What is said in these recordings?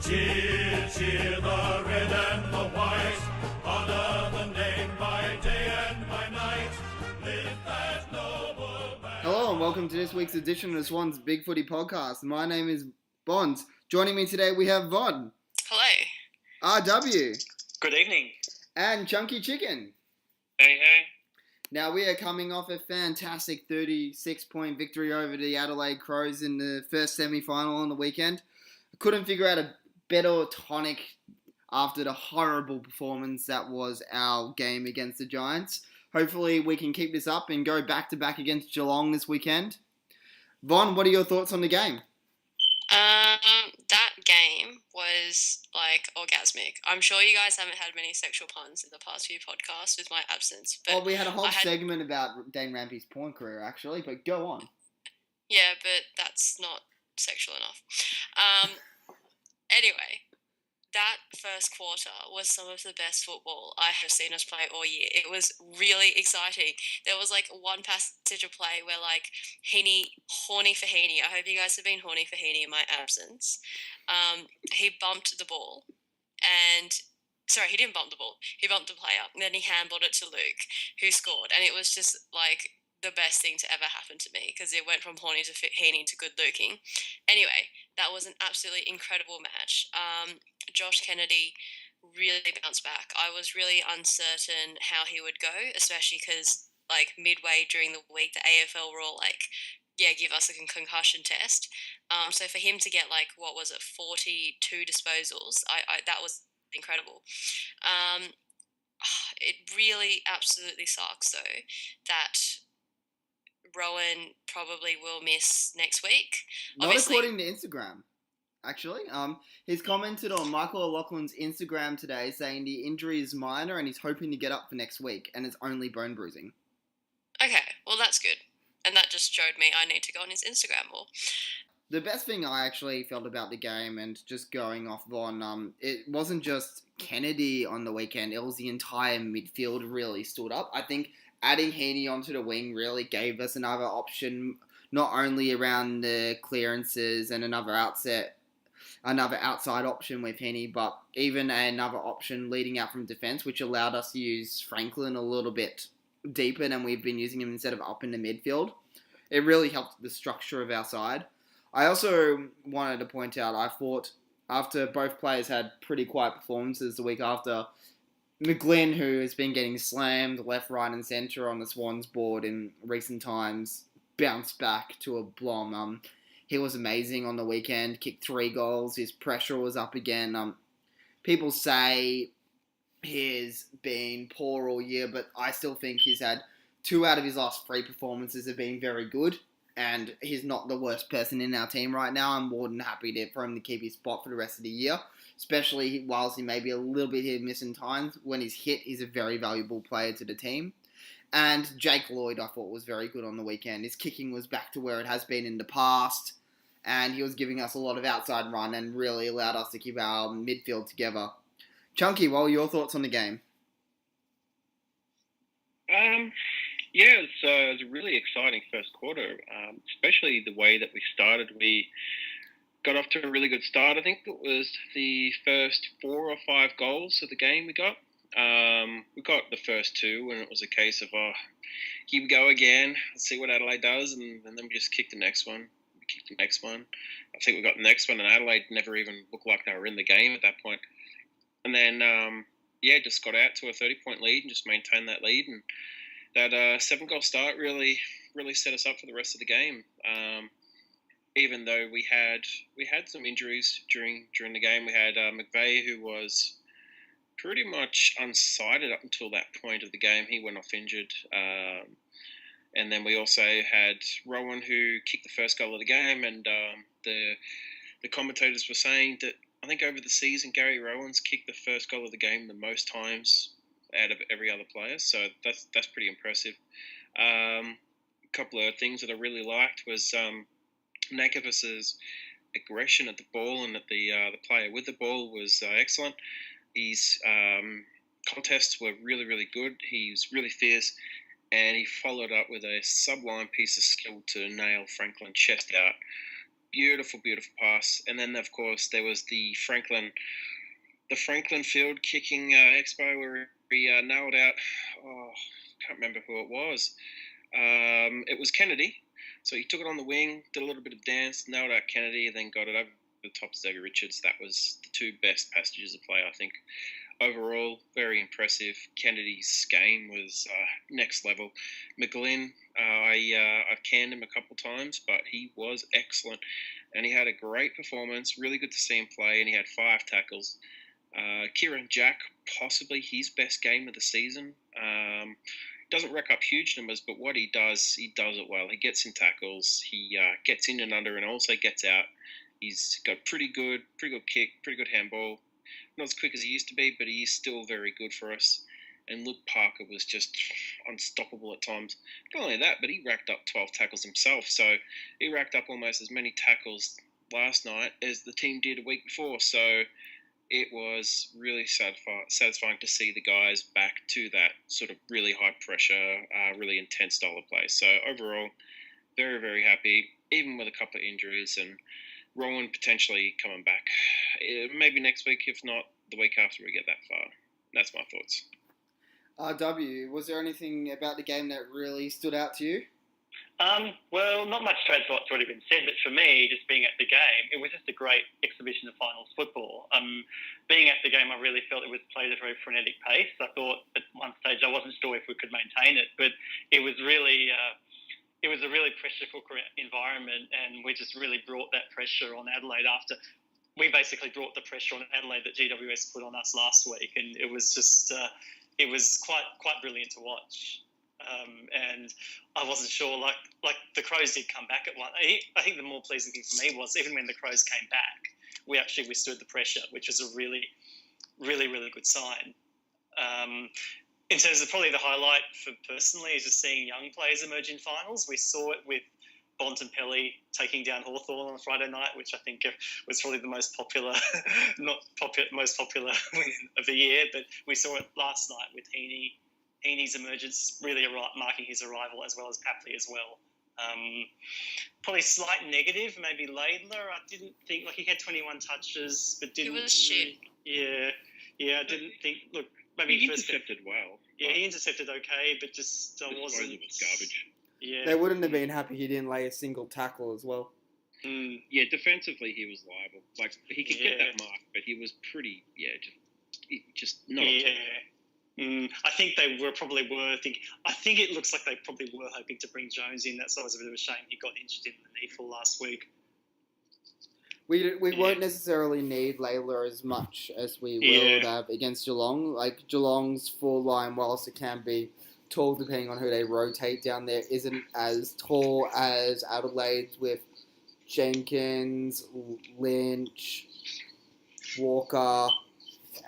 Cheer, cheer the red and the white, honor the name by day and by night, live that noble banner. Hello and welcome to this week's edition of the Swans Bigfooty Podcast. My name is Bonz. Joining me today we have Vonn. Hello. RW. Good evening. And ChunkyChicken. Hey. Now we are coming off a fantastic 36-point victory over the Adelaide Crows in the first semi-final on the weekend. I couldn't figure out a better tonic after the horrible performance that was our game against the Giants. Hopefully we can keep this up and go back-to-back against Geelong this weekend. Vonn, what are your thoughts on the game? That game was, orgasmic. I'm sure you guys haven't had many sexual puns in the past few podcasts with my absence. But we had a whole segment about Dane Rampy's porn career, actually, but go on. Yeah, but that's not sexual enough. Anyway, that first quarter was some of the best football I have seen us play all year. It was really exciting. There was one passage of play where horny for Heaney. I hope you guys have been horny for Heaney in my absence. He bumped the ball he didn't bump the ball. He bumped the player and then he handballed it to Luke, who scored. And it was just the best thing to ever happen to me because it went from horny to Heaney to good looking. Anyway, that was an absolutely incredible match. Josh Kennedy really bounced back. I was really uncertain how he would go, especially because midway during the week, the AFL were all give us a concussion test. So for him to get 42 disposals, I that was incredible. It really absolutely sucks though that Rowan probably will miss next week. Not according to Instagram, actually. He's commented on Michael O'Loughlin's Instagram today saying the injury is minor and he's hoping to get up for next week and it's only bone bruising. Okay, well that's good. And that just showed me I need to go on his Instagram more. The best thing I actually felt about the game, and just going off Vonn, it wasn't just Kennedy on the weekend, it was the entire midfield really stood up. I think adding Heaney onto the wing really gave us another option, not only around the clearances and another outside option with Heaney, but even another option leading out from defence, which allowed us to use Franklin a little bit deeper than we've been using him instead of up in the midfield. It really helped the structure of our side. I also wanted to point out, I thought after both players had pretty quiet performances the week after, McGlynn, who has been getting slammed left, right and centre on the Swans board in recent times, bounced back to a blom. He was amazing on the weekend, kicked 3 goals, his pressure was up again. People say he's been poor all year, but I still think he's had 2 out of his last 3 performances have been very good, and he's not the worst person in our team right now. I'm more than happy for him to keep his spot for the rest of the year, especially whilst he may be a little bit hit and miss in times. When he's hit, he's a very valuable player to the team. And Jake Lloyd, I thought, was very good on the weekend. His kicking was back to where it has been in the past, and he was giving us a lot of outside run and really allowed us to keep our midfield together. Chunky, what were your thoughts on the game? It was a really exciting first quarter, especially the way that we started. We got off to a really good start. I think it was the first 4 or 5 goals of the game we got. We got the first 2, and it was a case of, here we go again. Let's see what Adelaide does, and then we just kicked the next one. We kicked the next one. I think we got the next one, and Adelaide never even looked like they were in the game at that point. And then, just got out to a 30-point lead and just maintained that lead. And that 7-goal start really set us up for the rest of the game. Even though we had some injuries during the game. We had McVeigh, who was pretty much unsighted up until that point of the game. He went off injured. And then we also had Rowan, who kicked the first goal of the game. And the commentators were saying that I think over the season, Gary Rowan's kicked the first goal of the game the most times out of every other player. So that's pretty impressive. A couple of things that I really liked was Nakovic's aggression at the ball and at the player with the ball was excellent. His contests were really, really good. He was really fierce, and he followed up with a sublime piece of skill to nail Franklin chest out. Beautiful, beautiful pass. And then, of course, there was the Franklin field kicking expo where he nailed out, can't remember who it was. It was Kennedy. So he took it on the wing, did a little bit of dance, nailed out Kennedy, and then got it over the top of Xavier Richards. That was the two best passages of play, I think. Overall, very impressive. Kennedy's game was next level. McGlynn, I've canned him a couple times, but he was excellent. And he had a great performance. Really good to see him play, and he had 5 tackles. Kieran Jack, possibly his best game of the season. Doesn't rack up huge numbers, but what he does it well. He gets in tackles, he gets in and under, and also gets out. He's got pretty good kick, pretty good handball. Not as quick as he used to be, but he is still very good for us. And Luke Parker was just unstoppable at times. Not only that, but he racked up 12 tackles himself. So he racked up almost as many tackles last night as the team did a week before. So it was really satisfying to see the guys back to that sort of really high pressure, really intense style of play. So overall, very, very happy, even with a couple of injuries and Rowan potentially coming back. Maybe next week, if not the week after we get that far. That's my thoughts. Was there anything about the game that really stood out to you? Well, not much to add to what's already been said, but for me, just being at the game, it was just a great exhibition of finals football. Being at the game, I really felt it was played at a very frenetic pace. I thought at one stage I wasn't sure if we could maintain it, but it was really it was a really pressure cooker environment, and we just really brought that pressure on Adelaide after we basically brought the pressure on Adelaide that GWS put on us last week, and it was just it was quite brilliant to watch. And I wasn't sure, like the Crows did come back at one. I think the more pleasing thing for me was even when the Crows came back, we actually withstood the pressure, which was a really, really, really good sign. In terms of probably the highlight for personally is just seeing young players emerge in finals. We saw it with Bontempelli taking down Hawthorn on Friday night, which I think was probably the most popular, most popular win of the year. But we saw it last night with Heaney's emergence really marking his arrival, as well as Papley as well. Probably slight negative, maybe Laidler. I didn't think, he had 21 touches, but didn't. He was shit. Yeah. I didn't think. Look, maybe he intercepted well. Yeah, he intercepted okay, but just wasn't. It was garbage. Yeah. They wouldn't have been happy he didn't lay a single tackle as well. Yeah, defensively he was liable. He could get that mark, but he was pretty. Just not. Yeah. I think they probably were thinking. I think it looks like they probably were hoping to bring Jones in. That's always a bit of a shame. He got injured in the knee full last week. We won't necessarily need Layla as much as we will have against Geelong. Like Geelong's full line, whilst it can be tall depending on who they rotate down there, isn't as tall as Adelaide's with Jenkins, Lynch, Walker,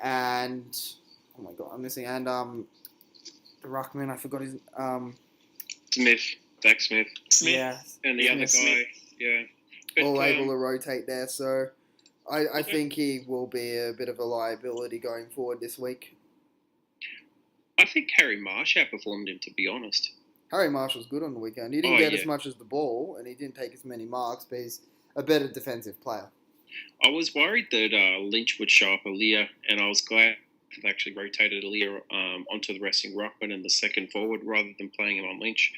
and oh my god, I'm missing the Ruckman. I forgot his Zach Smith. Yeah, and the other guy. Yeah. But, all able to rotate there, so I think he will be a bit of a liability going forward this week. I think Harry Marsh outperformed him, to be honest. Harry Marsh was good on the weekend. He didn't get as much as the ball, and he didn't take as many marks, but he's a better defensive player. I was worried that Lynch would show up Aaliyah, and I was glad they actually rotated Aaliyah onto the resting Ruckman and the second forward rather than playing him on Lynch.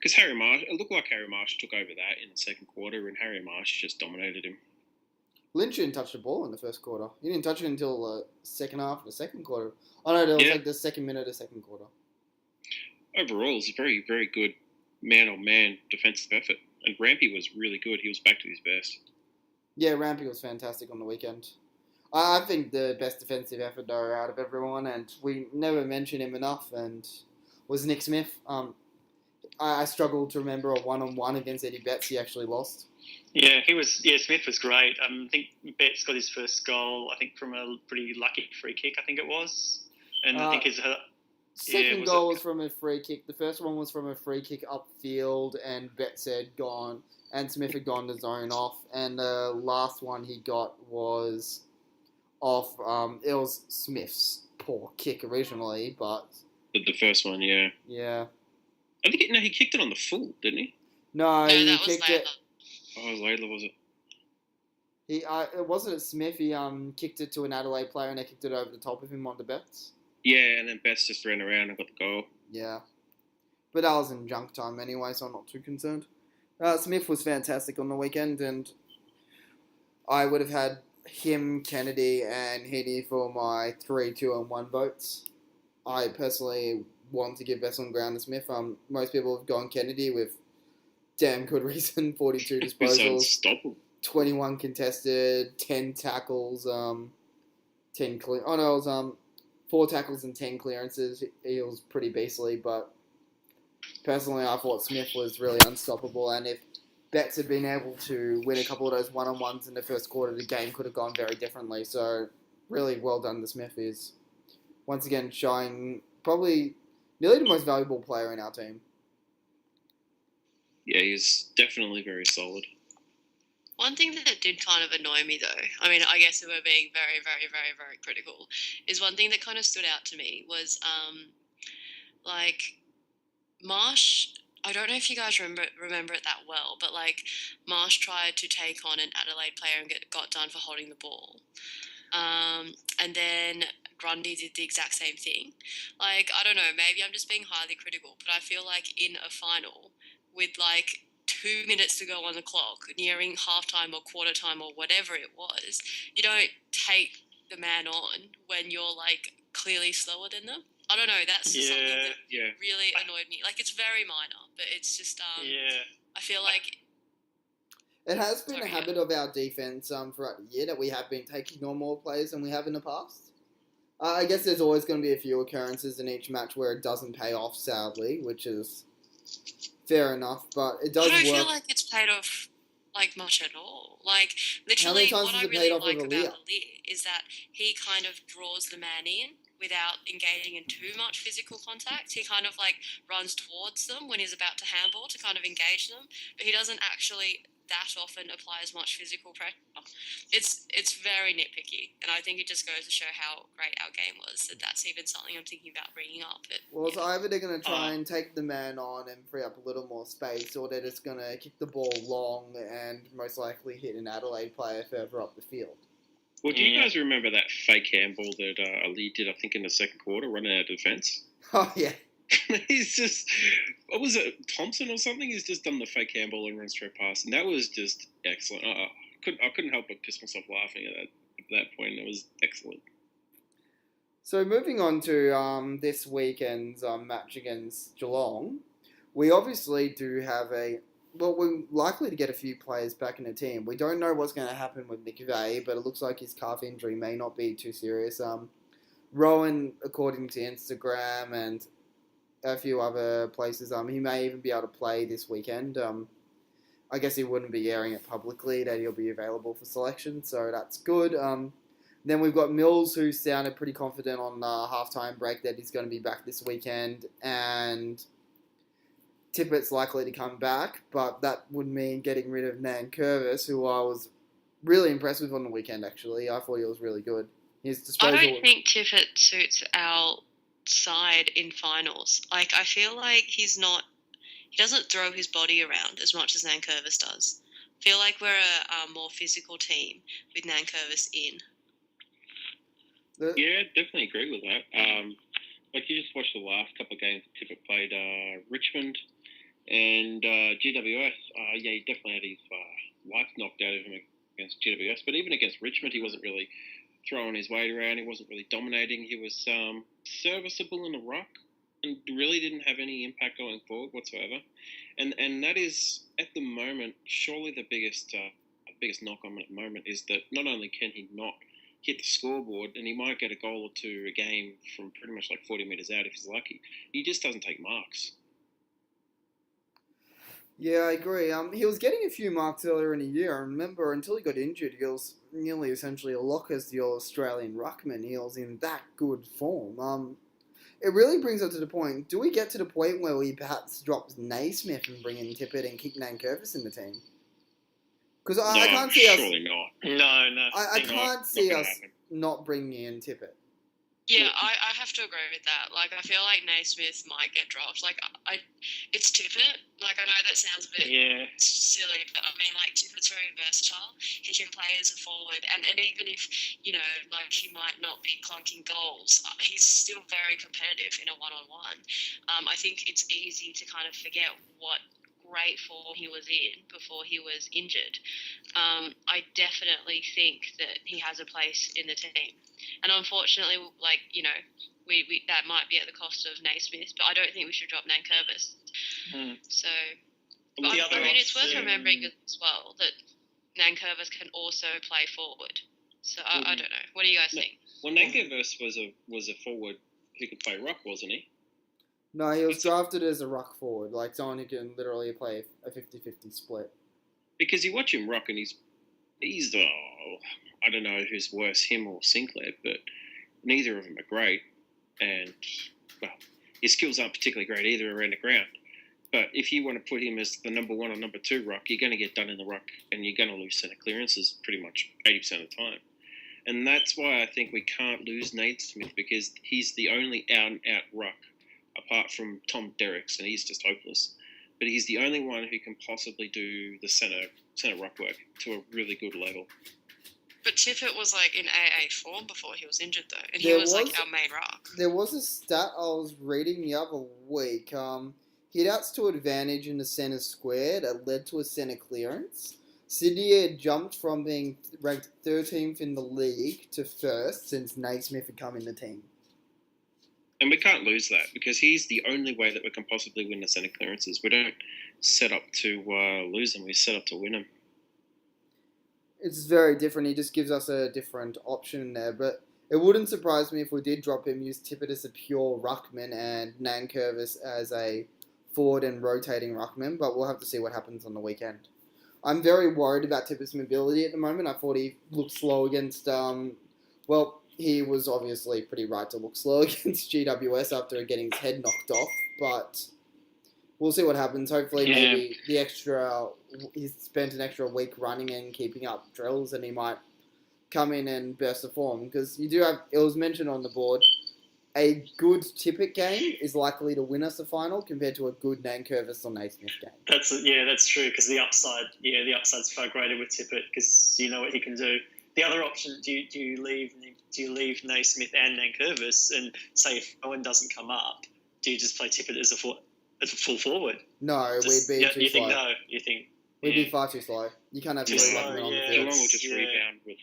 Because it looked like Harry Marsh took over that in the second quarter, and Harry Marsh just dominated him. Lynch didn't touch the ball in the first quarter. He didn't touch it until the second half of the second quarter. Oh no, it was like the second minute of the second quarter. Overall, it was a very, very good man-on-man defensive effort. And Rampy was really good. He was back to his best. Yeah, Rampy was fantastic on the weekend. I think the best defensive effort, though, out of everyone, and we never mention him enough, and was Nick Smith. I struggled to remember a one-on-one against Eddie Betts he actually lost. Yeah, Smith was great. I think Betts got his first goal, I think, from a pretty lucky free kick, I think it was. And I think his second goal was from a free kick. The first one was from a free kick upfield, and Betts had gone, and Smith had gone to zone off. And the last one he got was off, it was Smith's poor kick originally, but... The first one, yeah. Yeah. I think he kicked it on the full, didn't he? No, he that was kicked it. Oh, Laidler, was it? It wasn't Smith. He kicked it to an Adelaide player and they kicked it over the top of him on the Betts. Yeah, and then Betts just ran around and got the goal. Yeah, but that was in junk time anyway, so I'm not too concerned. Smith was fantastic on the weekend, and I would have had him, Kennedy, and Heaney for my 3, 2, and 1 votes. I personally want to give best on ground to Smith. Most people have gone Kennedy with damn good reason. 42 disposals, Unstoppable. 21 contested, 10 tackles, 10 clear. Oh no, it was 4 tackles and 10 clearances. He was pretty beastly, but personally, I thought Smith was really unstoppable, and if Betts had been able to win a couple of those one-on-ones in the first quarter, the game could have gone very differently. So, really well done to Smith. He's once again showing probably nearly the most valuable player in our team. Yeah, he's definitely very solid. One thing that did kind of annoy me, though, I mean, I guess if we're being very, very, very, very critical, is one thing that kind of stood out to me was, Marsh. I don't know if you guys remember it that well, but, Marsh tried to take on an Adelaide player and got done for holding the ball. And then Grundy did the exact same thing. I don't know, maybe I'm just being highly critical, but I feel like in a final with, 2 minutes to go on the clock, nearing halftime or quarter time or whatever it was, you don't take the man on when you're, clearly slower than them. I don't know, that's just something that really annoyed me. It's very minor, but it's just, I feel like... It has been a habit of our defense throughout the year that we have been taking on more players than we have in the past. I guess there's always going to be a few occurrences in each match where it doesn't pay off, sadly, which is fair enough, but it does work. I don't feel like it's paid off, much at all. Literally, what I really like about Ali is that he kind of draws the man in without engaging in too much physical contact. He kind of, runs towards them when he's about to handball to kind of engage them, but he doesn't actually that often apply as much physical pressure. It's very nitpicky, and I think it just goes to show how great our game was, that that's even something I'm thinking about bringing up. It's either they're going to try and take the man on and free up a little more space, or they're just going to kick the ball long and most likely hit an Adelaide player further up the field. Well, do you guys remember that fake handball that Ali did, I think, in the second quarter, running out of defence? Oh, yeah. He's just, what was it, Thompson or something? He's just done the fake handball and run straight past, and that was just excellent. I couldn't help but piss myself laughing at that point. It was excellent. So moving on to this weekend's match against Geelong, we obviously do have we're likely to get a few players back in the team. We don't know what's going to happen with Nick Vay, but it looks like his calf injury may not be too serious. Rowan, according to Instagram and a few other places, he may even be able to play this weekend. I guess he wouldn't be airing it publicly that he'll be available for selection, so that's good. Then we've got Mills, who sounded pretty confident on halftime break that he's going to be back this weekend, and Tippett's likely to come back, but that would mean getting rid of Nankervis, who I was really impressed with on the weekend, actually. I thought he was really good. His disposal... I don't think Tippett suits our side in finals. I feel like he doesn't throw his body around as much as Nankervis does. I feel like we're a more physical team with Nankervis in. Yeah, definitely agree with that. You just watched the last couple of games that Tippett played Richmond and GWS. He definitely had his life knocked out of him against GWS, but even against Richmond, he wasn't really throwing his weight around. He wasn't really dominating. He was serviceable in the ruck and really didn't have any impact going forward whatsoever. And that is, at the moment, surely the biggest knock on him at the moment is that not only can he not hit the scoreboard, and he might get a goal or two a game from pretty much 40 metres out if he's lucky, he just doesn't take marks. Yeah, I agree. He was getting a few marks earlier in the year. I remember until he got injured, he was nearly essentially a lock as the Australian ruckman. He was in that good form. It really brings us to the point, do we get to the point where we perhaps drop Naismith and bring in Tippett and kick Nankervis in the team? Because I can't see us... Surely not. No. I can't see us not bringing in Tippett. Yeah, I have to agree with that. Like, I feel like Naismith might get dropped. Like, it's Tippett. Like, I know that sounds a bit silly, but I mean, like, Tippett's very versatile. He can play as a forward, and even if, like, he might not be clunking goals, he's still very competitive in a one-on-one. I think it's easy to kind of forget what great form he was in before he was injured. I definitely think that he has a place in the team. And unfortunately, like, we that might be at the cost of Naismith, but I don't think we should drop Nankervis. So, it's worth remembering as well that Nankervis can also play forward. So I don't know. What do you guys think? Well, Nankervis was a forward who could play ruck, wasn't he? No, he was drafted as a ruck forward, like someone who can literally play a 50-50 split. Because you watch him ruck and he's I don't know who's worse, him or Sinclair, but neither of them are great. And, well, his skills aren't particularly great either around the ground. But if you want to put him as the number 1 or number 2 ruck, you're going to get done in the ruck and you're going to lose centre clearances pretty much 80% of the time. And that's why I think we can't lose Naismith, because he's the only out-and-out ruck apart from Tom Derricks, and he's just hopeless. But he's the only one who can possibly do the centre ruck work to a really good level. But Tippett was like in AA form before he was injured, though, and he was like our main ruck. There was a stat I was reading the other week. Hit outs to advantage in the centre square that led to a centre clearance. Sydney had jumped from being ranked 13th in the league to 1st since Naismith had come in the team. And we can't lose that, because he's the only way that we can possibly win the centre clearances. We don't set up to lose them, we set up to win them. It's very different. He just gives us a different option there. But it wouldn't surprise me if we did drop him, use Tippett as a pure ruckman and Nankervis as a forward and rotating ruckman. But we'll have to see what happens on the weekend. I'm very worried about Tippett's mobility at the moment. I thought he looked slow against... he was obviously pretty right to look slow against GWS after getting his head knocked off. But we'll see what happens. Hopefully maybe he's spent an extra week running and keeping up drills, and he might come in and burst the form. Because you do have, it was mentioned on the board, a good Tippett game is likely to win us a final compared to a good Nankervis or Naismith game. That's true, because the upside's far greater with Tippett, because you know what he can do. The other option, do you leave Naismith and Nankervis, and say if Owen doesn't come up, do you just play Tippett as a full forward? No, we'd be too slow. You think we'd be far too slow. You can't have too really slow, on the field. Geelong will just rebound with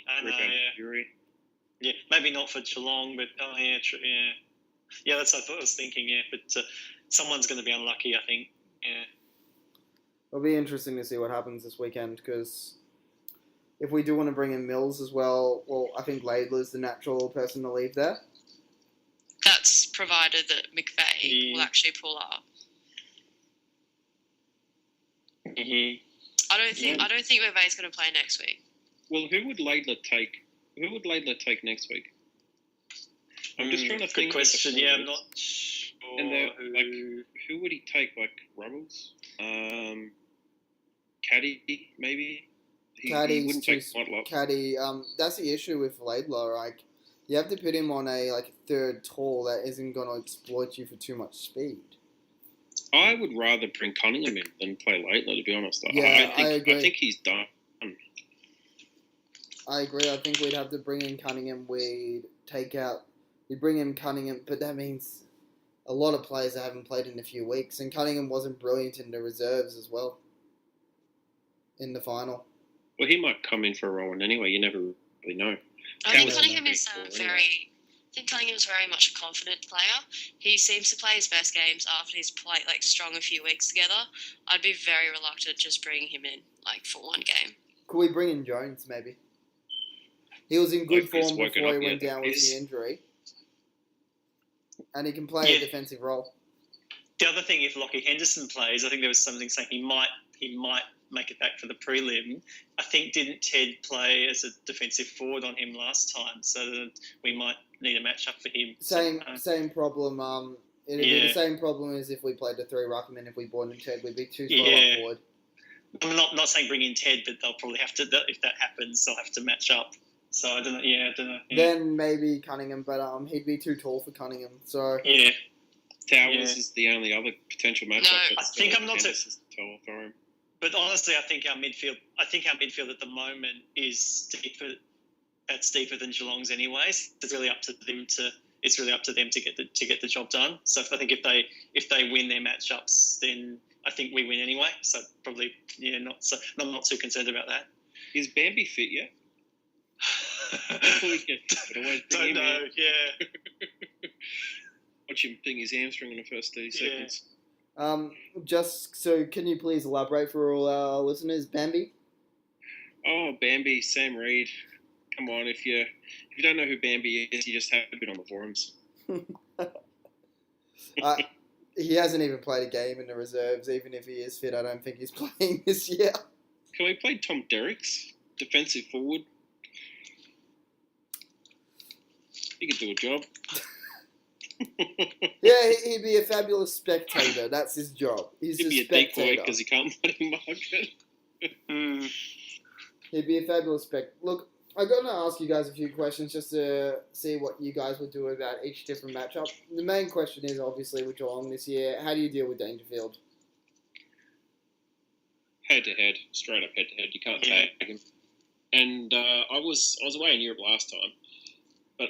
Fury. Yeah, maybe not for Geelong, but true, yeah, that's what I was thinking. Yeah, but someone's going to be unlucky, I think. Yeah, it'll be interesting to see what happens this weekend, because if we do want to bring in Mills as well, I think Laidler's the natural person to leave there. That's provided that McVeigh will actually pull up. Mm-hmm. I don't think McVeigh's going to play next week. Well, who would Laidler take? Next week? I'm just trying to think. Good question. Yeah, I'm not sure. And who would he take? Like Ruddles, Caddy, maybe. He wouldn't take Motlop. Caddy, that's the issue with Laidler. Like, you have to put him on a third tall that isn't going to exploit you for too much speed. I would rather bring Cunningham in than play Laidler, to be honest. Yeah, I agree. I think he's done. I agree. I think we'd have to bring in Cunningham. We'd bring in Cunningham, but that means a lot of players that haven't played in a few weeks. And Cunningham wasn't brilliant in the reserves as well in the final. Well, he might come in for a role, and anyway, you never really know. I think Cunningham is Cunningham's very much a confident player. He seems to play his best games after he's played strung a few weeks together. I'd be very reluctant just bringing him in for one game. Could we bring in Jones maybe? He was in good form before he went down with the injury, and he can play a defensive role. The other thing, if Lockie Henderson plays, I think there was something saying he might make it back for the prelim. I think didn't Ted play as a defensive forward on him last time, so that we might need a match up for him. Same problem. It'd be the same problem as if we played the 3 ruckman. If we brought in Ted, we'd be too slow on forward. I'm not saying bring in Ted, but they'll probably have to. If that happens, they'll have to match up. So I don't know. Yeah, I don't know. Yeah. Then maybe Cunningham, but he'd be too tall for Cunningham. So Yeah. Towers is the only other potential matchup. No, but I think still I'm not so- Henderson's tall for him. But honestly, I think our midfield at the moment is deeper than Geelong's anyways. It's really up to them to get the job done. So I think if they win their matchups, then I think we win anyway. So probably I'm not too concerned about that. Is Bambi fit yet? We could always bring Don't him know. in. Yeah. Watch him ping his hamstring in the first 30 seconds. just so, can you please elaborate for all our listeners, Bambi? Oh, Bambi, Sam Reid. Come on, if you don't know who Bambi is, you just have been on the forums. He hasn't even played a game in the reserves. Even if he is fit, I don't think he's playing this year. Can we play Tom Derricks, defensive forward? He could do a job. Yeah, he'd be a fabulous spectator. That's his job. He's He'd a be a spectator. decoy because he can't bloody mark it. He'd be a fabulous Look, I'm going to ask you guys a few questions just to see what you guys would do about each different matchup. The main question is, obviously, with Geelong this year, how do you deal with Dangerfield? Head-to-head, straight up head-to-head. You can't tag him. And I was away in Europe last time, but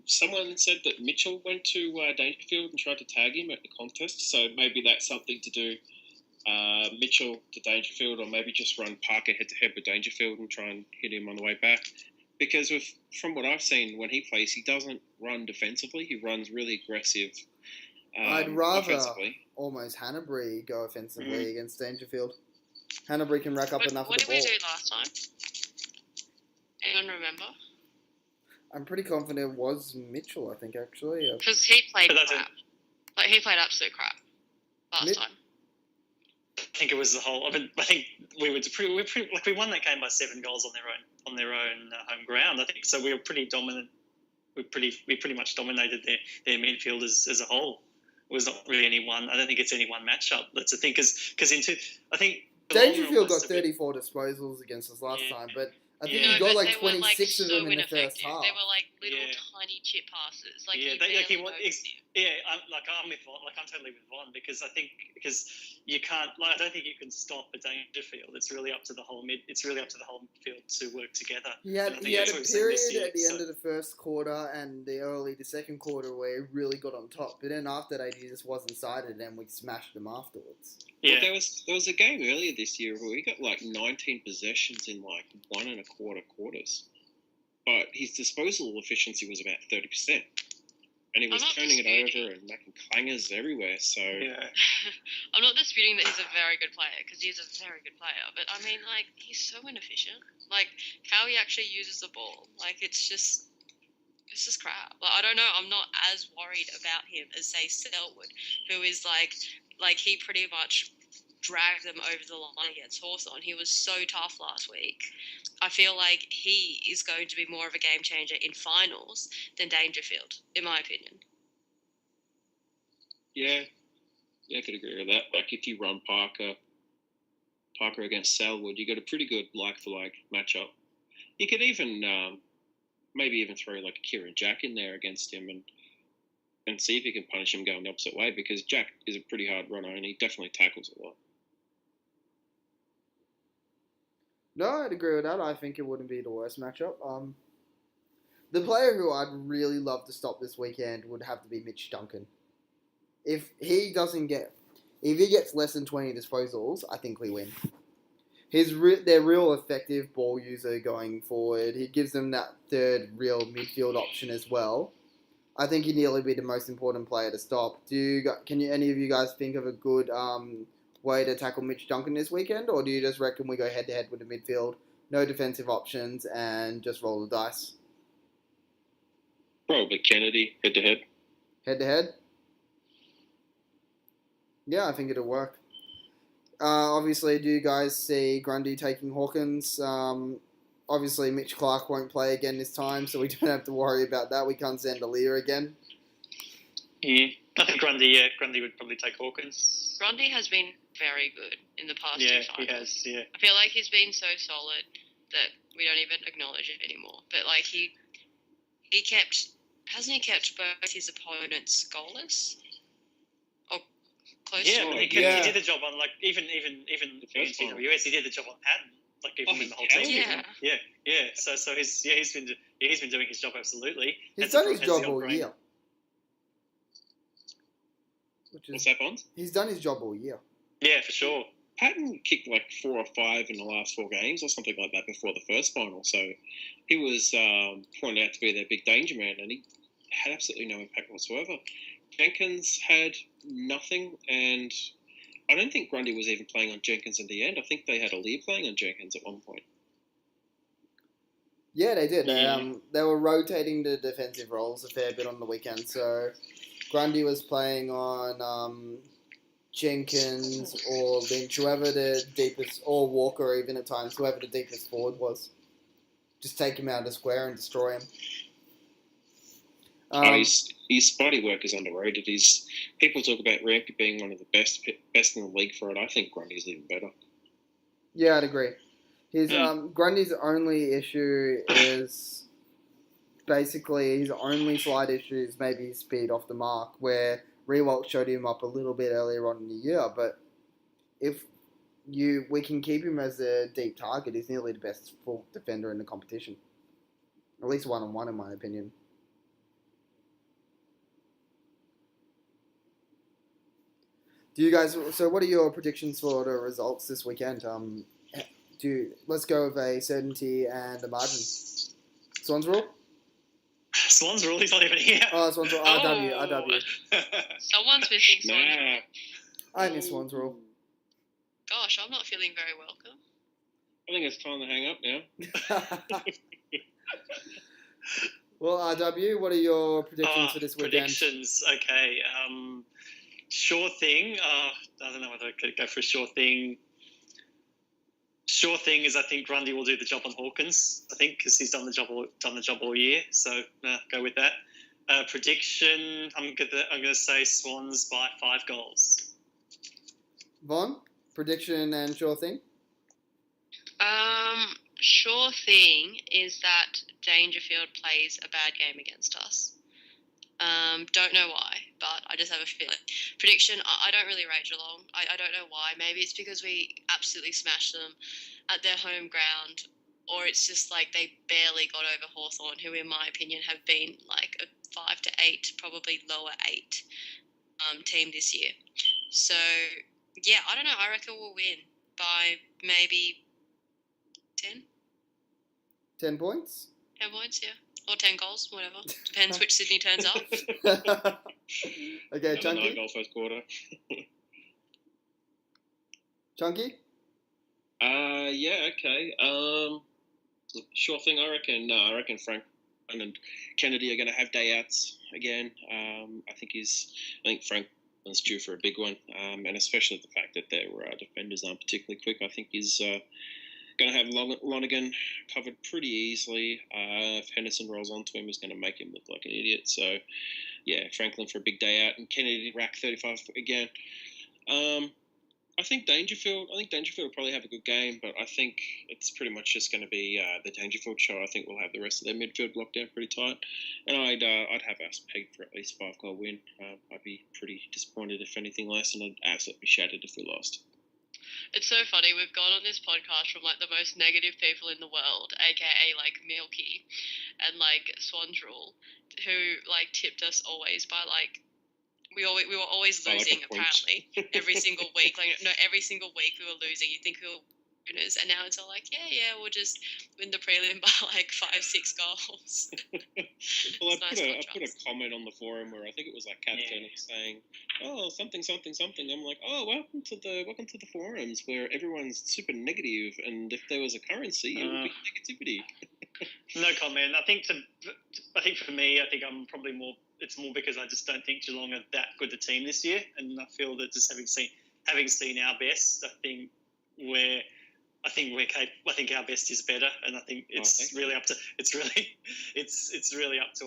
someone said that Mitchell went to Dangerfield and tried to tag him at the contest, so maybe that's something to do. Mitchell to Dangerfield, or maybe just run Parker head-to-head with Dangerfield and try and hit him on the way back. Because from what I've seen when he plays, he doesn't run defensively. He runs really aggressive I'd rather offensively. almost Hanbury go offensively against Dangerfield. Hanbury can rack up enough What of did the ball. we do last time? Anyone remember? I'm pretty confident it was Mitchell, I think, actually. Because he played But that's crap. Like, he played absolute crap last time. I think it was the whole. I think we won that game by 7 goals on their own home ground. I think so. We were pretty dominant. We pretty much dominated their midfield as a whole. It was not really any one. I don't think it's any one matchup. That's the thing, because I think Dangerfield got 34 disposals against us last time, but I think Yeah. he got but like they were, 26 of so them in the first ineffective. half. They were like little Yeah. tiny chip passes. Like, Yeah, he they- like, he barely wa- noticed you. I'm with Vonn. Like, I'm totally with Vonn because you can't. Like, I don't think you can stop a Dangerfield. It's really up to the whole midfield to work together. He had And I think a that's what we've seen period this year, at the so- end of the first quarter and the second quarter where he really got on top. But then after that, he just wasn't sighted, and we smashed him afterwards. Yeah, Well, there was a game earlier this year where he got like 19 possessions in like 1 1/4 quarters, but his disposal efficiency was about 30%, and he was I'm not turning it disputing. over and making clangers everywhere. So yeah. I'm not disputing that he's a very good player, because he's a very good player. But I mean, like, he's so inefficient. Like, how he actually uses the ball, like, it's just crap. Like, I don't know. I'm not as worried about him as, say, Selwood, who is like he pretty much dragged them over the line against Hawthorn. He was so tough last week. I feel like he is going to be more of a game changer in finals than Dangerfield, in my opinion. yeah, I could agree with that. Like if you run Parker against Selwood, you got a pretty good like for like matchup. You could even maybe even throw like a Kieran Jack in there against him and see if you can punish him going the opposite way, because Jack is a pretty hard runner and he definitely tackles a lot. No, I'd agree with that. I think it wouldn't be the worst matchup. The player who I'd really love to stop this weekend would have to be Mitch Duncan. If he gets less than 20 disposals, I think we win. They're real effective ball user going forward. He gives them that third real midfield option as well. I think he'd nearly be the most important player to stop. Can any of you guys think of a good way to tackle Mitch Duncan this weekend, or do you just reckon we go head-to-head with the midfield, no defensive options, and just roll the dice? Probably Kennedy head-to-head. Head-to-head? Yeah, I think it'll work. Obviously, do you guys see Grundy taking Hawkins? Obviously, Mitch Clark won't play again this time, so we don't have to worry about that. We can't send Aaliyah again. Yeah, I think Grundy would probably take Hawkins. Grundy has been very good in the past Yeah, two he finals. has. Yeah, I feel like he's been so solid. that we don't even acknowledge it anymore. But like he hasn't he kept both his opponents goalless or close Yeah, to but it? he Yeah. did the job on like even against final. GWS, he did the job on Patton. Like even when the whole he team. held Yeah. Yeah. So he's been doing his job absolutely. He's Has done the- his has job the all on-brain- year. Which What's is, that, Bonz? he's done his job all year. Yeah, for sure. Patton kicked like 4 or 5 in the last 4 games or something like that before the first final. So he was pointed out to be their big danger man, and he had absolutely no impact whatsoever. Jenkins had nothing, and I don't think Grundy was even playing on Jenkins in the end. I think they had Aaliyah playing on Jenkins at one point. Yeah, they did. Yeah. They were rotating the defensive roles a fair bit on the weekend. So Grundy was playing on Jenkins or Lynch, whoever the deepest, or Walker even at times, whoever the deepest forward was. Just take him out of the square and destroy him. His body work is underrated. People talk about Rampy being one of the best in the league for it. I think Grundy's even better. Yeah, I'd agree. His Grundy's only issue is basically his only slight issue is maybe his speed off the mark, where Rewalt showed him up a little bit earlier on in the year. But if we can keep him as a deep target, he's nearly the best full defender in the competition, at least 1-on-1 in my opinion. Do you guys? So, what are your predictions for the results this weekend? Let's go with a certainty and a margin. Swansrule? Swansrule, he's not even here. Oh, Swansrule. RW. Someone's missing Swan. Nah. I miss Swansrule. Gosh, I'm not feeling very welcome. I think it's time to hang up now. Well, RW, what are your predictions for this weekend? Predictions, okay. Sure thing. I don't know whether I could go for a sure thing. Sure thing is I think Grundy will do the job on Hawkins. I think because he's done the job all year. So go with that. Prediction. I'm gonna say Swans by 5 goals. Vonn, prediction and sure thing? Sure thing is that Dangerfield plays a bad game against us. Don't know why, but I just have a feeling. Prediction, I don't really rate Geelong. I don't know why. Maybe it's because we absolutely smashed them at their home ground, or it's just like they barely got over Hawthorn, who in my opinion have been like a 5 to 8, probably lower 8 team this year. So, yeah, I don't know. I reckon we'll win by maybe 10. 10 points? 10 points, yeah. Or 10 goals, whatever. Depends which Sydney turns up. Okay, Another Chunky? 9-goal first quarter. Chunky? Yeah, okay. Sure thing, I reckon. No, I reckon Frank and Kennedy are going to have day outs again. I think Franklin's due for a big one, and especially the fact that their defenders aren't particularly quick. I think he's going to have Lonergan covered pretty easily. If Henderson rolls onto him, he's going to make him look like an idiot. So, yeah, Franklin for a big day out, and Kennedy rack 35 again. I think Dangerfield will probably have a good game, but I think it's pretty much just going to be the Dangerfield show. I think we'll have the rest of their midfield locked down pretty tight, and I'd have us pegged for at least 5-goal win. I'd be pretty disappointed if anything less, and I'd absolutely be shattered if we lost. It's so funny. We've gone on this podcast from like the most negative people in the world, aka like Milky and like Swansrule, who like tipped us always by like we were always By, like, losing a point. apparently every single week. Like no, every single week we were losing. You think we were winners, and now it's all like yeah, we'll just win the prelim by like 5-6 goals. Well, It's I nice put a contrast. comment on the forum where I think it was like Kat Turner saying, "Oh, something." I'm like, "Oh, welcome to the forums where everyone's super negative, and if there was a currency, it would be negativity." No comment. I think for me, I think I'm probably more. It's more because I just don't think Geelong are that good a team this year, and I feel that just having seen our best, I think our best is better, and I think it's really up to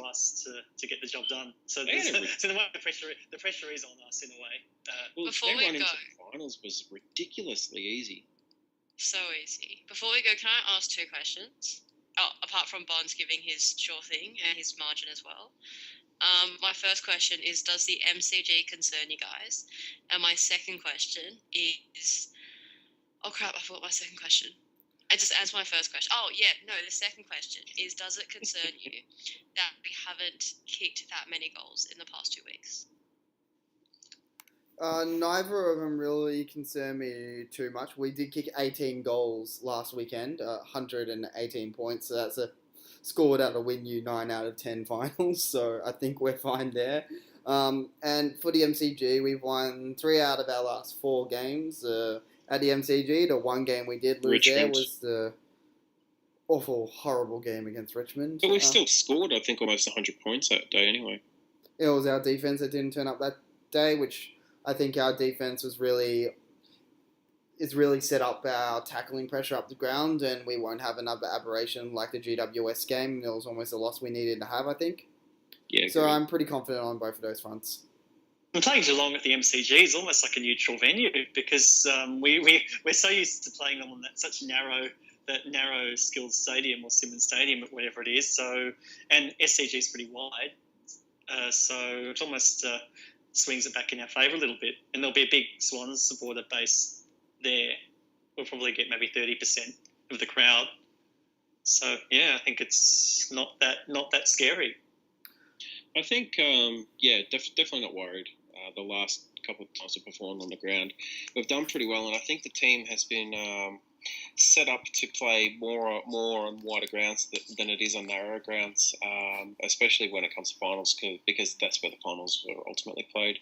us to get the job done. So, Yeah, so the pressure is on us in a way. Well, Before their we run into go- the finals was ridiculously easy. So easy. Before we go, can I ask 2 questions? Oh, apart from Bonds giving his sure thing and his margin as well. My first question is, does the MCG concern you guys? And my second question is... Oh, crap, I forgot my second question. I just answered my first question. Oh, yeah, no, the second question is, does it concern you that we haven't kicked that many goals in the past 2 weeks? Neither of them really concern me too much. We did kick 18 goals last weekend, 118 points, so that's a score that'll win you 9 out of 10 finals, so I think we're fine there. And for the MCG, we've won 3 out of our last 4 games at the MCG. The one game we did lose there was the awful, horrible game against Richmond. But we still scored, I think, almost 100 points that day anyway. It was our defense that didn't turn up that day, which I think our defense is really set up our tackling pressure up the ground, and we won't have another aberration like the GWS game. It was almost a loss we needed to have, I think. Yeah. So I'm pretty confident on both of those fronts. And playing Geelong at the MCG is almost like a neutral venue because we're so used to playing them on such narrow skilled stadium or Simmons Stadium or whatever it is. So, and SCG is pretty wide, so it almost swings it back in our favour a little bit. And there'll be a big Swans supporter base there. We'll probably get maybe 30% of the crowd. So yeah, I think it's not that scary. I think definitely not worried. The last couple of times we've performed on the ground, we've done pretty well, and I think the team has been set up to play more on wider grounds than it is on narrow grounds, especially when it comes to finals, because that's where the finals were ultimately played.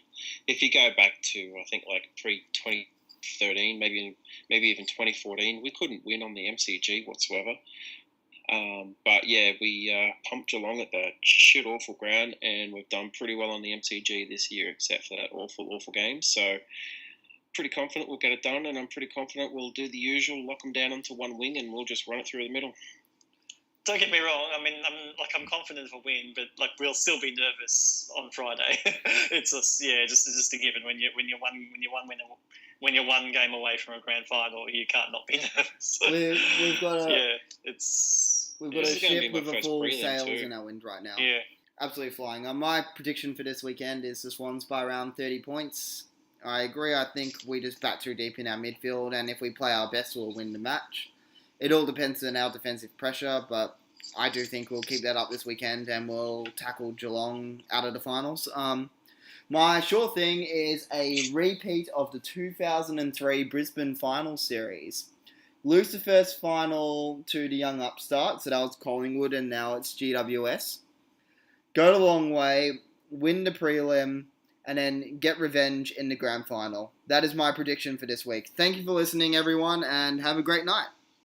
If you go back to, I think, like pre-2013, maybe even 2014, we couldn't win on the MCG whatsoever. But yeah, we pumped Geelong at that awful ground, and we've done pretty well on the MCG this year, except for that awful game. So pretty confident we'll get it done, and I'm pretty confident we'll do the usual, lock them down onto one wing, and we'll just run it through the middle. Don't get me wrong. I mean, I'm confident of a win, but we'll still be nervous on Friday. It's just a given when you're one game away from a grand final, you can't not be nervous. We've got a This is gonna ship be my with a first full prelim sails too. in our wind right now. Yeah. Absolutely flying. My prediction for this weekend is the Swans by around 30 points. I agree. I think we just bat too deep in our midfield, and if we play our best, we'll win the match. It all depends on our defensive pressure, but I do think we'll keep that up this weekend, and we'll tackle Geelong out of the finals. My sure thing is a repeat of the 2003 Brisbane Finals series. Lose the first final to the young upstarts, so that was Collingwood, and now it's GWS. Go the long way, win the prelim, and then get revenge in the grand final. That is my prediction for this week. Thank you for listening, everyone, and have a great night.